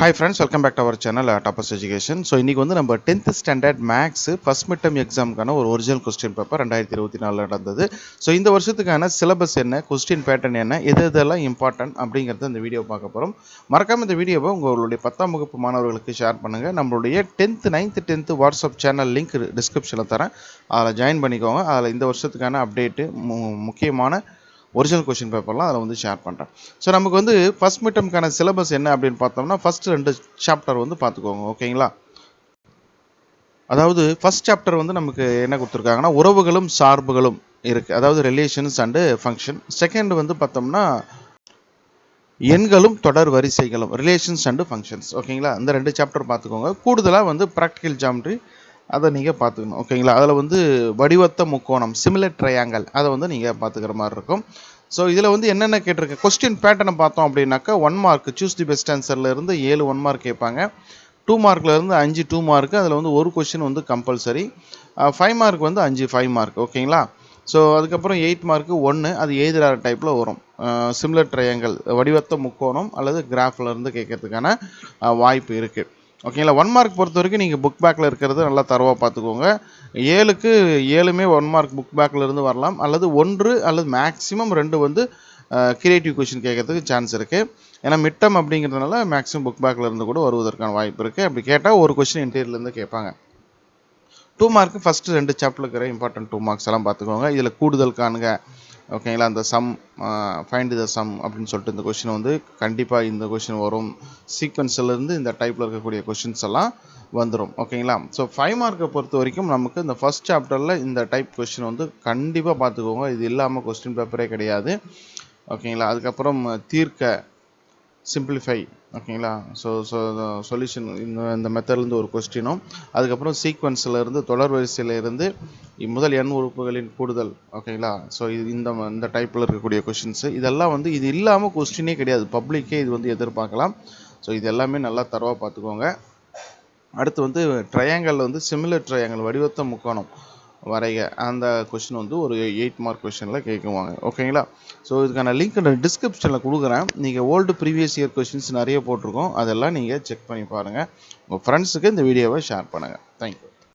Hi friends, welcome back to our channel Tapas Education. So இன்னைக்கு வந்து நம்ம 10th standard maths first mid term எக்ஸாமுக்கான ஒரு original question paper 2024 நடந்தது. So இந்த வருஷத்துக்கான சிலபஸ் என்ன, கொஸ்டின் பேட்டர்ன் என்ன, எதெல்லாம் இம்பார்ட்டன்ட் அப்படிங்கிறத இந்த வீடியோ பார்க்க போகிறோம். மறக்காம இந்த வீடியோவை உங்களுடைய 10ஆம் வகுப்பு மாணவர்களுக்கு ஷேர் பண்ணுங்கள். நம்மளுடைய 10th 9th 10th WhatsApp channel link டிஸ்கிரிப்ஷனில் தரேன். அதில் ஜாயின் பண்ணிக்கோங்க. அதில் இந்த வருஷத்துக்கான அப்டேட்டு முக்கியமான ஒரிஜினல் கொஸ்டின் பேப்பர்லாம் அதில் வந்து ஷேர் பண்ணுறேன். ஸோ நமக்கு வந்து ஃபஸ்ட் மிட் டர்ம்க்கான சிலபஸ் என்ன அப்படின்னு பார்த்தோம்னா ஃபஸ்ட் 2 சாப்டர் வந்து பார்த்துக்கோங்க. ஓகேங்களா? அதாவது ஃபஸ்ட் சாப்டர் வந்து நமக்கு என்ன கொடுத்துருக்காங்கன்னா உறவுகளும் சார்புகளும் இருக்குது. அதாவது ரிலேஷன்ஸ் அண்டு ஃபங்க்ஷன். செகண்ட் வந்து பார்த்தோம்னா எண்களும் தொடர் வரிசைகளும், ரிலேஷன்ஸ் அண்டு ஃபங்க்ஷன்ஸ். ஓகேங்களா? இந்த 2 சாப்டர் பார்த்துக்கோங்க. கூடுதலாக வந்து ப்ராக்டிக்கல் ஜாமெட்ரி அதை நீங்கள் பார்த்துக்கணும். ஓகேங்களா? அதில் வந்து வடிவத்த முக்கோணம், சிமிலர் ட்ரையாங்கல், அதை வந்து நீங்கள் பார்த்துக்கிற மாதிரி இருக்கும். ஸோ இதில் வந்து என்னென்ன கேட்டிருக்கு, கொஸ்டின் பேட்டர்னை பார்த்தோம் அப்படின்னாக்கா 1 மார்க் சூஸ் தி பெஸ்ட் ஆன்சரில் இருந்து 7 1 மார்க் கேட்பாங்க. 2 மார்க்லேருந்து 5 2 மார்க், அதில் வந்து ஒரு கொஸ்டின் வந்து கம்பல்சரி. 5 மார்க் வந்து 5 5 மார்க். ஓகேங்களா? ஸோ அதுக்கப்புறம் 8 மார்க்கு 1, அது எழுதுகிற டைப்பில் வரும். சிமிலர் ட்ரையாங்கல், வடிவத்த முக்கோணம் அல்லது கிராஃபில் இருந்து கேட்கறதுக்கான வாய்ப்பு இருக்குது. ஓகேங்களா? 1 மார்க் பொறுத்த வரைக்கும் நீங்கள் புக் பேக்கில் இருக்கிறது நல்லா தரவாக பார்த்துக்கோங்க. 7க்கு 7மே 1 மார்க் புக் பேக்கில் இருந்து வரலாம், அல்லது 1 அல்லது மேக்ஸிமம் 2 வந்து கிரியேட்டிவ் கொஷின் கேட்கறதுக்கு சான்ஸ் இருக்குது. ஏன்னா மிட் டர்ம் அப்படிங்கிறதுனால மேக்ஸிமம் புக் பேக்கில் இருந்து கூட வருவதற்கான வாய்ப்பு இருக்குது. அப்படி கேட்டால் ஒரு கொஷின் இன்டீரியர்லேருந்து கேட்பாங்க. 2 மார்க்கு ஃபஸ்ட்டு 2 சாப்டர் இருக்கிற இம்பார்ட்டன்ட் 2 மார்க்ஸ் எல்லாம் பார்த்துக்கோங்க. இதில் கூடுதல் காணுங்க. ஓகேங்களா? அந்த சம், ஃபைண்ட் த சம் அப்படின்னு சொல்லிட்டு இந்த கொஷின் வந்து கண்டிப்பாக இந்த கொஷின் வரும். சீக்வன்ஸ்லேருந்து இந்த டைப்பில் இருக்கக்கூடிய கொஷின்ஸ் எல்லாம் வந்துடும். ஓகேங்களா? ஸோ 5 மார்க்கை பொறுத்த வரைக்கும் நமக்கு இந்த ஃபஸ்ட் சாப்டரில் இந்த டைப் கொஷின் வந்து கண்டிப்பாக பார்த்துக்கோங்க. இது இல்லாமல் கொஸ்டின் பேப்பரே கிடையாது. ஓகேங்களா? அதுக்கப்புறம் தீர்க்க, சிம்பிளிஃபை. ஓகேங்களா? சொல்யூஷன் இந்த மெத்தட்லேருந்து ஒரு கொஸ்டினும், அதுக்கப்புறம் சீக்வன்ஸில் தொடர் வரிசையிலிருந்து முதல் எண் உறுப்புகளின் கூடுதல். ஓகேங்களா? ஸோ இது இந்த டைப்பில் இருக்கக்கூடிய கொஷின்ஸு இதெல்லாம் வந்து இது இல்லாமல் கொஸ்டினே கிடையாது. பப்ளிக்கே இது வந்து எதிர்பார்க்கலாம். ஸோ இது எல்லாமே நல்லா தரவாக பார்த்துக்கோங்க. அடுத்து வந்து ட்ரையாங்கல் வந்து சிமிலர் ட்ரையாங்கல், வடிவத்த முக்கோணம் வரைக, அந்த கொஷின் வந்து ஒரு 8 மார்க் கொஷினில் கேட்குவாங்க. ஓகேங்களா? ஸோ இதுக்கான லிங்க் நான் டிஸ்கிரிப்ஷனில் கொடுக்குறேன். நீங்கள் ஓல்டு ப்ரீவியஸ் இயர் கொஷின்ஸ் நிறைய போட்டிருக்கோம், அதெல்லாம் நீங்கள் செக் பண்ணி பாருங்கள். உங்கள் ஃப்ரெண்ட்ஸுக்கு இந்த வீடியோவை ஷேர் பண்ணுங்கள். தேங்க்யூ.